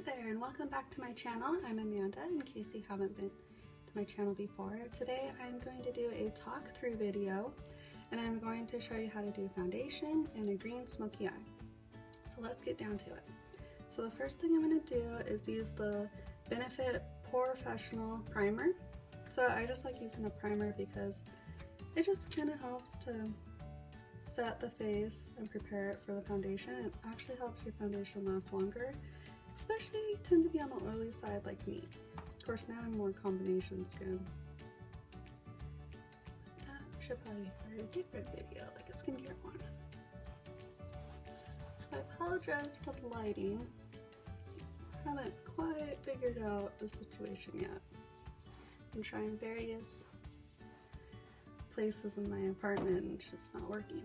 there, and welcome back to my channel. I'm Amanda, in case you haven't been to my channel before. Today I'm going to do a talk through video, and I'm going to show you how to do foundation and a green smoky eye. So let's get down to it. So the first thing I'm going to do is use the Benefit Pore Fessional Primer. So I just like using a primer because it just kind of helps to set the face and prepare it for the foundation. It actually helps your foundation last longer, especially if you tend to be on the oily side like me. Of course, now I'm more combination skin. That should probably be for a different video, like a skincare one. I apologize for the lighting. I haven't quite figured out the situation yet. I'm trying various places in my apartment and it's just not working.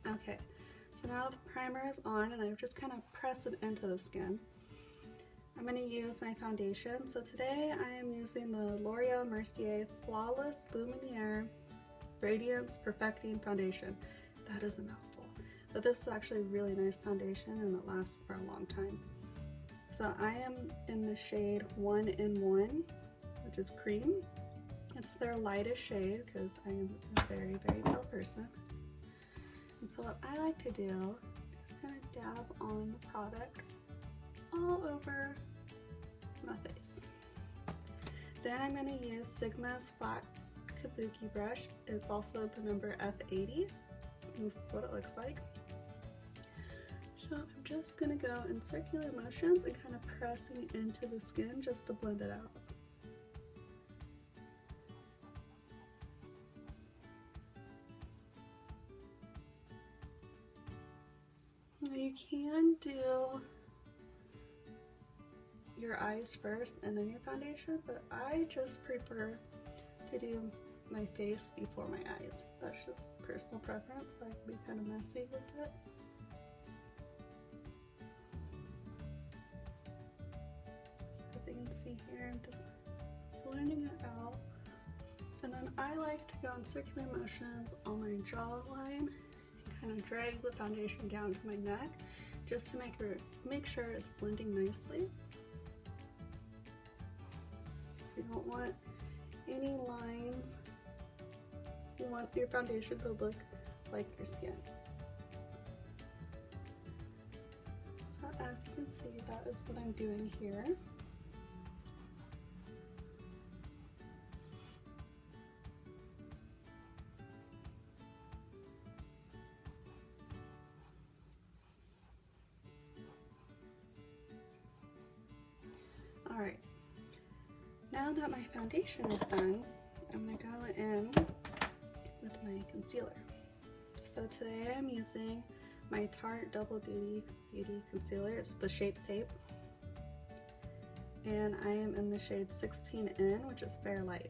Okay, so now the primer is on and I've just kind of pressed it into the skin. I'm going to use my foundation. So today I am using the L'Oreal Mercier Flawless Luminaire Radiance Perfecting Foundation. That is a mouthful, but this is actually a really nice foundation and it lasts for a long time. So I am in the shade 1 in 1, which is cream. It's their lightest shade because I am a very, very pale person. And so what I like to do is kind of dab on the product all over my face. Then I'm going to use Sigma's flat kabuki brush. It's also the number F80. This is what it looks like. So I'm just going to go in circular motions and kind of pressing into the skin just to blend it out. You can do your eyes first and then your foundation, but I just prefer to do my face before my eyes. That's just personal preference, so I can be kind of messy with it. So as you can see here, I'm just blending it out. And then I like to go in circular motions on my jawline, kind of drag the foundation down to my neck just to make sure it's blending nicely. You don't want any lines. You want your foundation to look like your skin. So as you can see, that is what I'm doing here. Alright, now that my foundation is done, I'm going to go in with my concealer. So today I'm using my Tarte Double Duty Beauty Concealer. It's the Shape Tape. And I am in the shade 16N, which is Fair Light.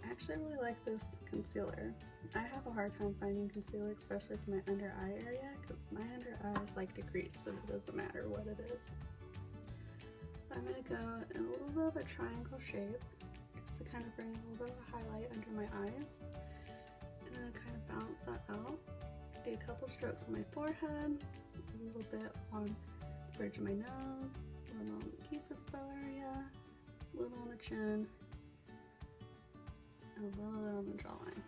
I actually really like this concealer. I have a hard time finding concealer, especially for my under eye area, because my under eyes like to crease, so it doesn't matter what it is. I'm going to go in a little bit of a triangle shape just to kind of bring a little bit of a highlight under my eyes, and then kind of balance that out. Do a couple strokes on my forehead, a little bit on the bridge of my nose, a little on the cupid's bow area, a little on the chin, and a little bit on the jawline.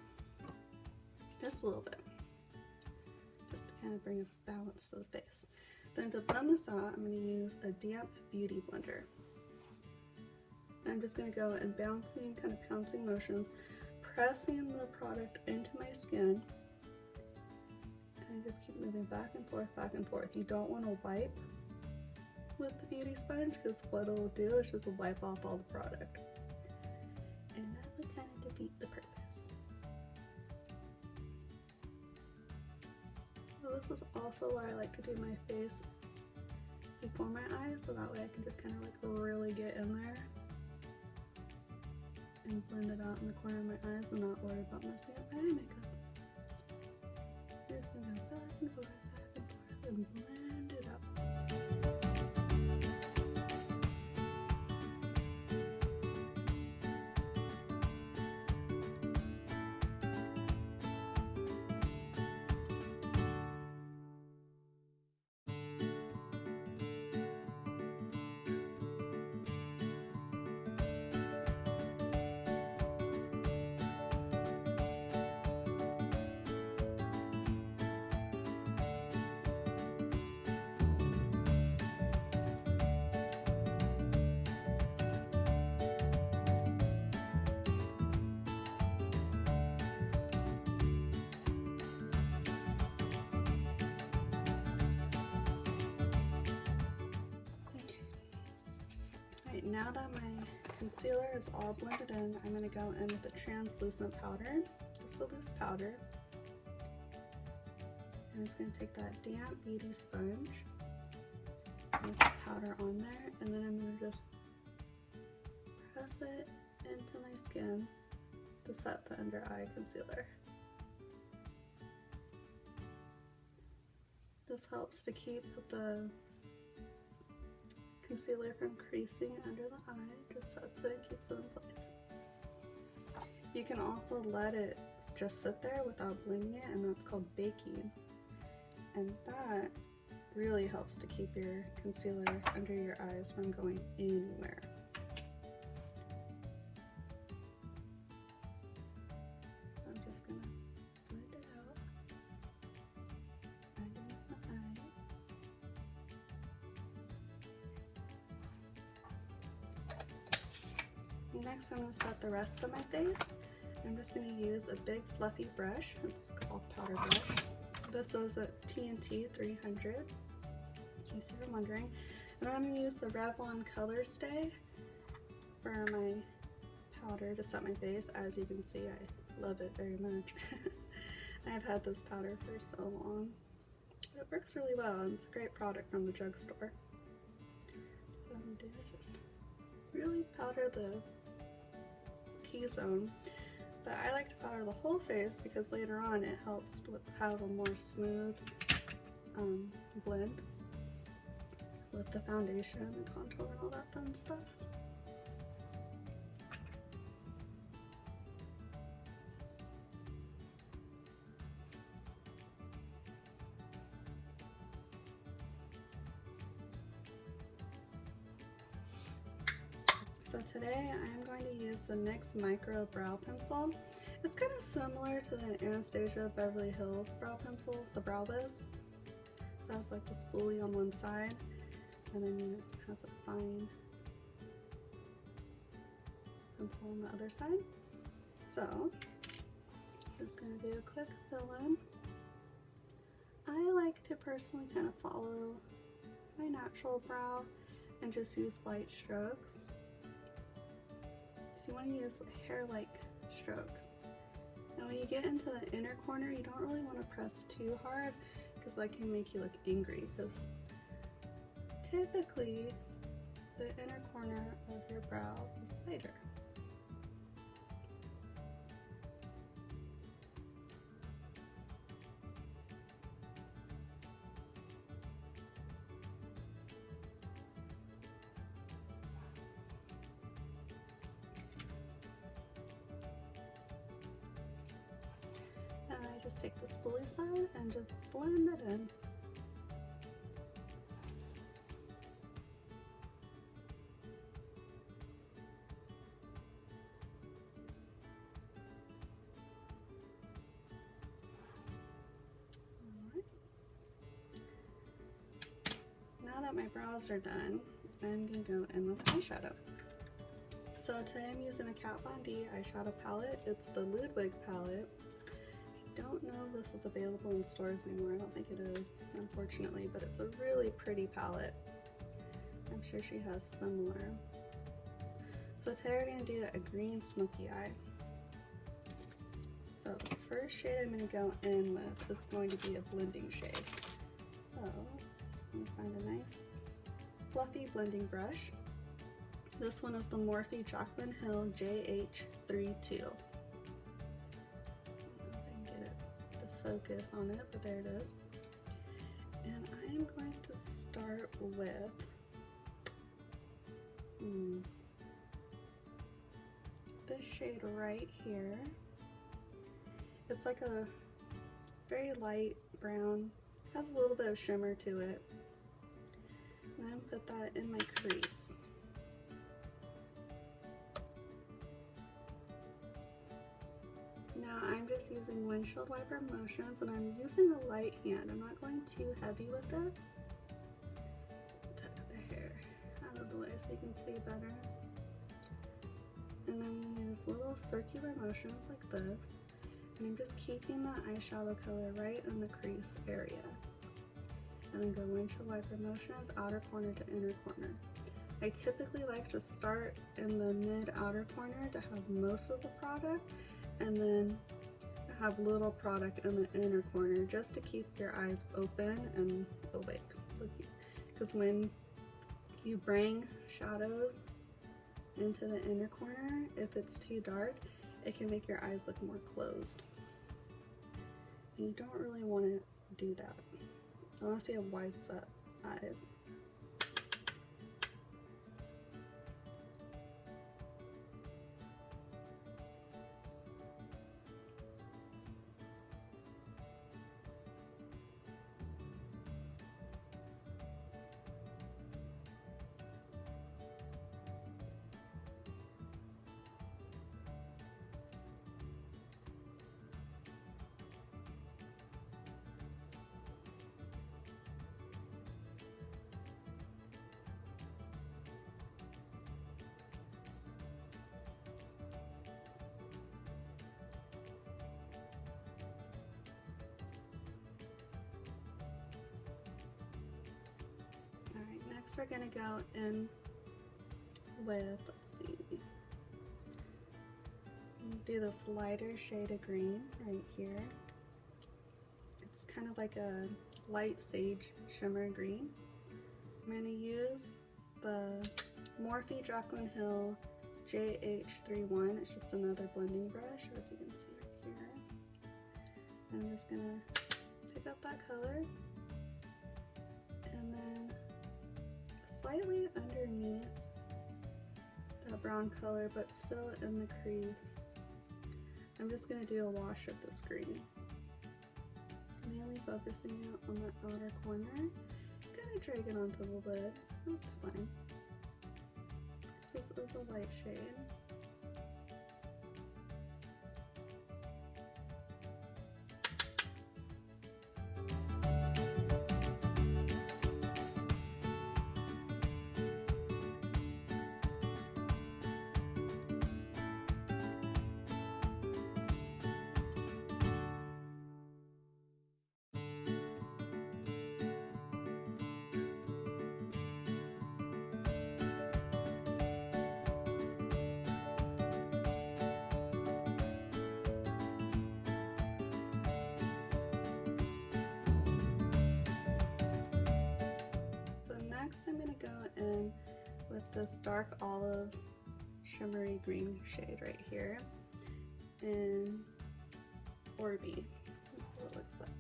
Just a little bit, just to kind of bring a balance to the face. Then to blend this out, I'm going to use a damp beauty blender. And I'm just going to go in bouncing, kind of pouncing motions, pressing the product into my skin. And I just keep moving back and forth, back and forth. You don't want to wipe with the beauty sponge because what it'll do is just wipe off all the product. And that would kind of defeat the purpose. So this is also why I like to do my face before my eyes, so that way I can just kind of like really get in there and blend it out in the corner of my eyes and not worry about messing up my eye makeup. Just gonna go back and forth and blend it out. Alright, now that my concealer is all blended in, I'm going to go in with a translucent powder, just a loose powder. I'm just going to take that damp beauty sponge, put the powder on there, and then I'm going to just press it into my skin to set the under eye concealer. This helps to keep the concealer from creasing under the eye, just sets it, keeps it in place. You can also let it just sit there without blending it, and that's called baking. And that really helps to keep your concealer under your eyes from going anywhere. I'm just gonna blend it out underneath my eye. Next, I'm going to set the rest of my face. I'm just going to use a big fluffy brush. It's called powder brush. This is a TNT 300, in case you were wondering. And I'm going to use the Revlon colorstay for my powder to set my face. As you can see, I love it very much. I've had this powder for so long. It works really well, and it's a great product from the drugstore. So I'm going to do is just really powder the T-zone, but I like to powder the whole face because later on it helps to have a more smooth blend with the foundation and contour and all that fun stuff. So today I'm going to use the NYX Micro Brow Pencil. It's kind of similar to the Anastasia Beverly Hills brow pencil, the Brow Biz. So it has like a spoolie on one side, and then it has a fine pencil on the other side. So I'm just going to do a quick fill in. I like to personally kind of follow my natural brow and just use light strokes. So you want to use hair-like strokes. Now when you get into the inner corner, you don't really want to press too hard because that can make you look angry, because typically the inner corner of your brow is lighter. Just take the spoolie side and just blend it in. Alright. Now that my brows are done, I'm going to go in with eyeshadow. So today I'm using a Kat Von D eyeshadow palette. It's the Lugwig palette. Don't know if this is available in stores anymore. I don't think it is, unfortunately, but it's a really pretty palette. I'm sure she has similar. So today we're going to do a green smoky eye. So the first shade I'm going to go in with is going to be a blending shade. So I'm going to find a nice fluffy blending brush. This one is the Morphe Jaclyn Hill JH32. Focus on it, but there it is. And I am going to start with this shade right here. It's like a very light brown, has a little bit of shimmer to it. And I'm put that in my crease. Now I'm just using windshield wiper motions, and I'm using a light hand. I'm not going too heavy with it. Tuck the hair out of the way so you can see better. And I'm going to use little circular motions like this. And I'm just keeping that eyeshadow color right in the crease area. And then go windshield wiper motions, outer corner to inner corner. I typically like to start in the mid outer corner to have most of the product, and then have little product in the inner corner just to keep your eyes open and awake. Because when you bring shadows into the inner corner, if it's too dark, it can make your eyes look more closed. And you don't really want to do that unless you have wide set eyes. Next we're gonna go in with, let's see, do this lighter shade of green right here. It's kind of like a light sage shimmer green. I'm gonna use the Morphe Jaclyn Hill JH31. It's just another blending brush, as you can see right here. I'm just gonna pick up that color and then slightly underneath that brown color, but still in the crease, I'm just going to do a wash of this green, mainly focusing out on that outer corner. Kind of drag it onto the lid. That's fine. This is a light shade. Next I'm going to go in with this dark olive shimmery green shade right here in Orby. That's what it looks like.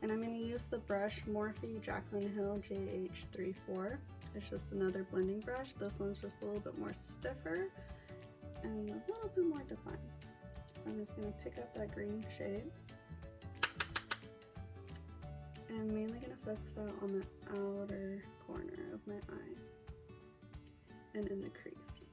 And I'm going to use the brush Morphe Jaclyn Hill JH34. It's just another blending brush. This one's just a little bit more stiffer and a little bit more defined. So I'm just going to pick up that green shade. And I'm mainly going to focus out on the outer corner of my eye and in the crease.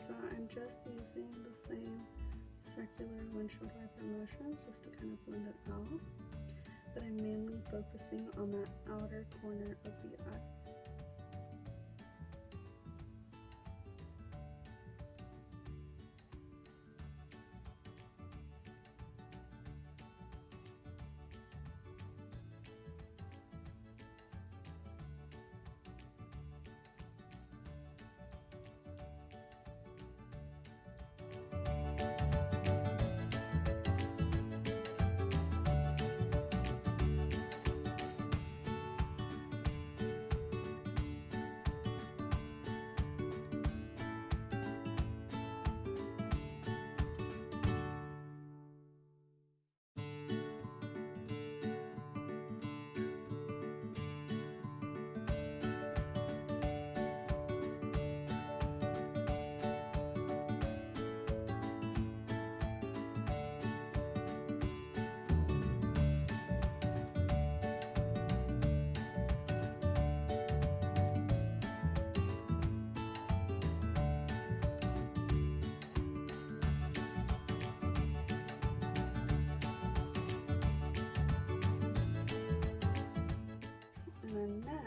So I'm just using the same circular windshield wiper motions just to kind of blend it out. But I'm mainly focusing on that outer corner of the eye.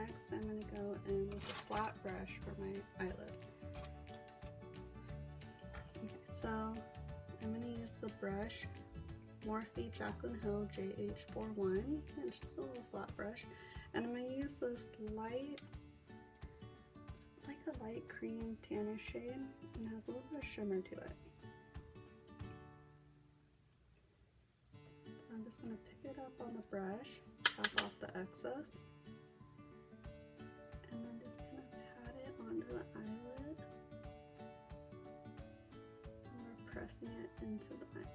next I'm going to go in with a flat brush for my eyelid. Okay, so I'm going to use the brush Morphe Jaclyn Hill JH41, and it's just a little flat brush, and I'm going to use this light, it's like a light cream tannish shade, and has a little bit of shimmer to it. So I'm just going to pick it up on the brush, tap off the excess, and then just kind of pat it onto the eyelid, and we're pressing it into the eyelid.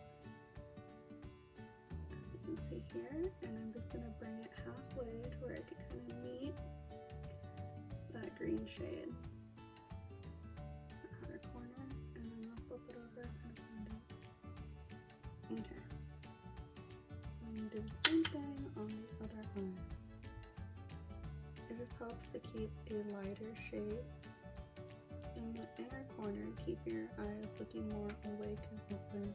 You can see here, and I'm just going to bring it halfway to where it can kind of meet that green shade, the outer corner, and then I'll flip it over and kind of blend it. Okay, I'm going to do the same thing on the other eye. It just helps to keep a lighter shade in the inner corner, keep your eyes looking more awake and open.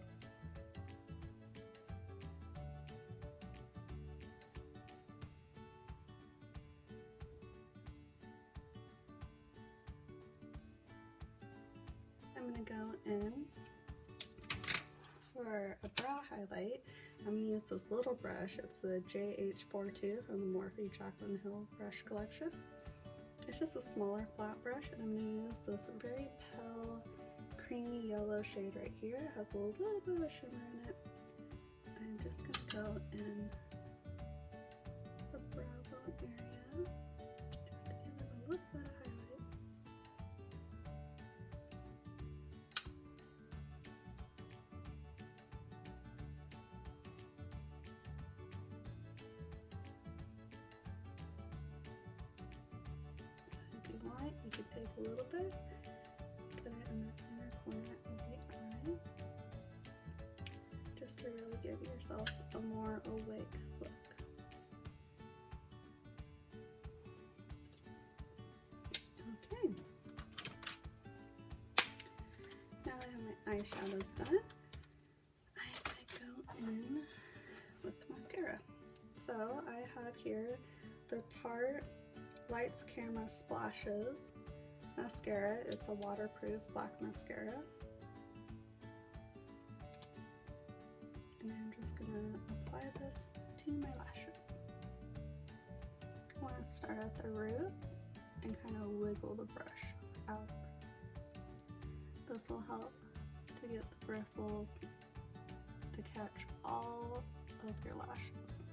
I'm going to go in for a brow highlight. I'm going to use this little brush. It's the JH42 from the Morphe Jaclyn Hill brush collection. It's just a smaller flat brush, and I'm going to use this very pale creamy yellow shade right here. It has a little bit of shimmer in it. I'm just going to go in the brow bone area just to give it a little bit of highlight. You could take a little bit, put it in the inner corner of the eye, just to really give yourself a more awake look. Okay, now that I have my eyeshadows done, I'm going to go in with mascara. So I have here the Tarte Lights Camera Splashes mascara. It's a waterproof black mascara, and I'm just gonna apply this to my lashes. I want to start at the roots and kind of wiggle the brush out. This will help to get the bristles to catch all of your lashes.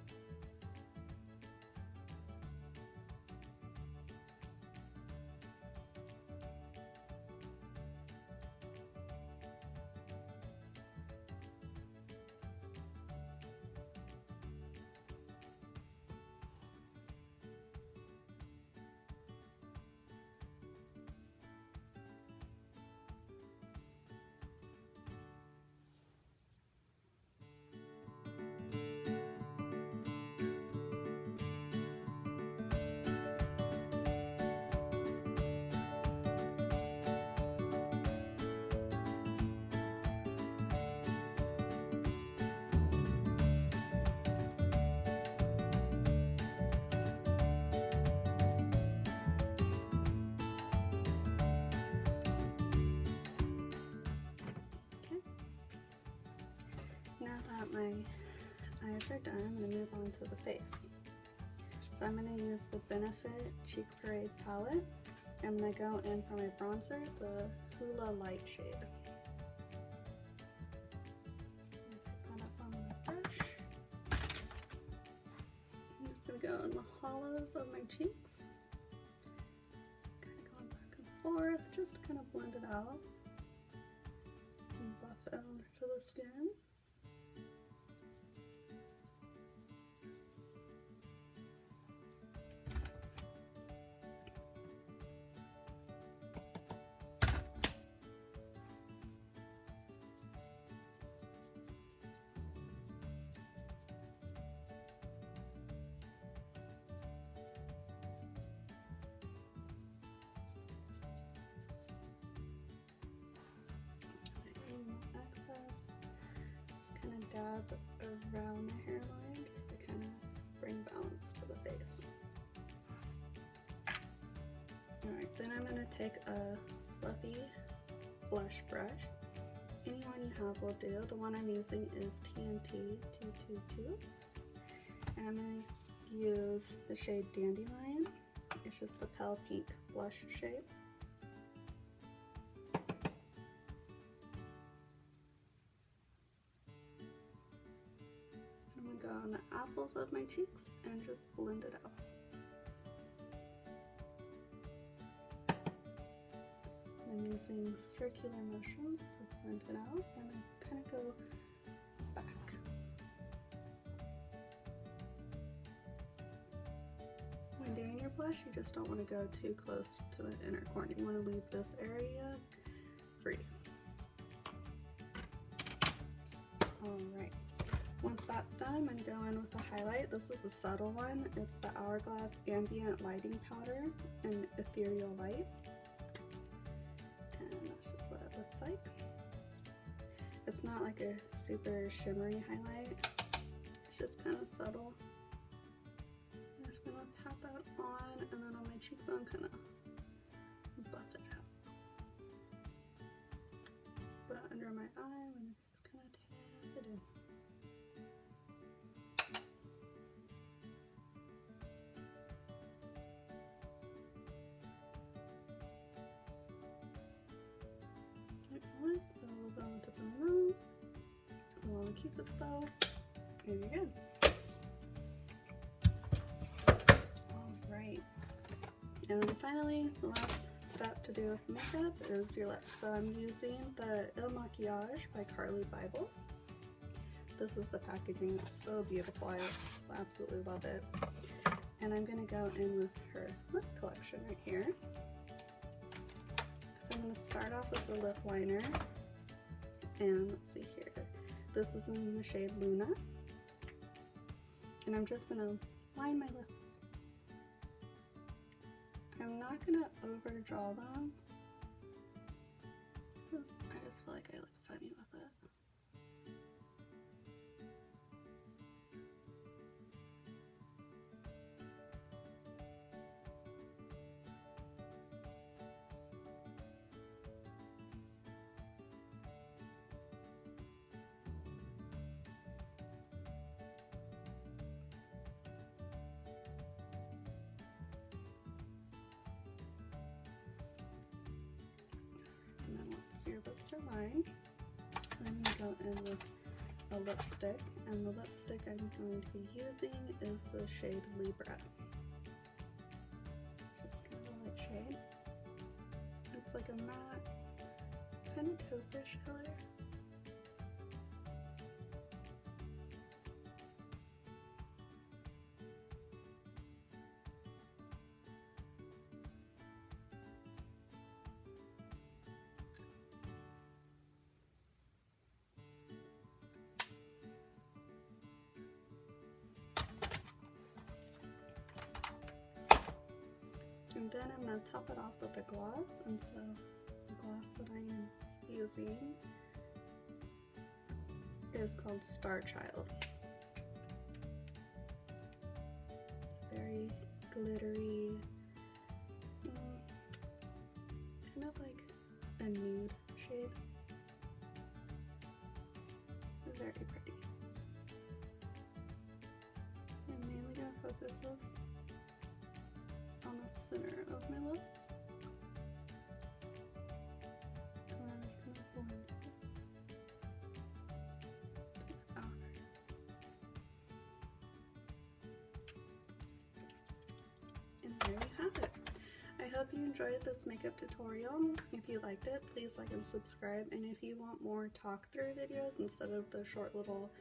My eyes are done, I'm going to move on to the face. So I'm going to use the Benefit Cheek Parade palette. I'm going to go in for my bronzer, the Hula Light shade. Pick that up on my brush. I'm just going to go in the hollows of my cheeks. Kind of going back and forth, just to kind of blend it out and buff it onto the skin. Dab around the hairline just to kind of bring balance to the face. Alright, then I'm going to take a fluffy blush brush. Any one you have will do. The one I'm using is TNT 222. And I'm going to use the shade Dandelion. It's just a pale pink blush shade. I'm going to go on the apples of my cheeks and just blend it out. I'm using circular motions to blend it out and then kind of go back. When doing your blush, you just don't want to go too close to the inner corner. You want to leave this area free. Alright, once that's done, I'm going with the highlight. This is a subtle one. It's the Hourglass Ambient Lighting Powder in Ethereal Light. That's just what it looks like. It's not like a super shimmery highlight. It's just kind of subtle. I'm just gonna pat that on, and then on my cheekbone, kind of buff it out. But under my eye, I'm just kind of tap it in. Put a little bow on the tip of my nose, a little cupid's bow, and you're good. Alright, and then finally, the last step to do with makeup is your lips. So I'm using the Ilmakeage by Carli Bybel. This is the packaging, it's so beautiful, I absolutely love it. And I'm going to go in with her lip collection right here. So I'm going to start off with the lip liner, and let's see here, this is in the shade Luna, and I'm just going to line my lips. I'm not going to overdraw them, because I just feel like I look funny with it. And then once your lips are lined, I'm going to go in with a lipstick, and the lipstick I'm going to be using is the shade Libra. Just kind of a light shade. It's like a matte, kind of taupe-ish color. And then I'm going to top it off with a gloss, and so the gloss that I am using is called Star Child. Very glittery, kind of like a nude shade. Very pretty. I'm mainly going to focus this on the center of my lips, and then I'm just going to blend it to the outer. And there you have it. I hope you enjoyed this makeup tutorial. If you liked it, please like and subscribe, and if you want more talk through videos instead of the short little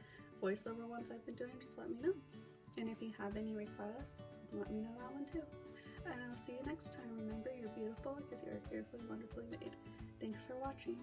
voiceover ones I've been doing, just let me know. And if you have any requests, let me know that one too. And I'll see you next time. Remember, you're beautiful because you are fearfully, wonderfully made. Thanks for watching.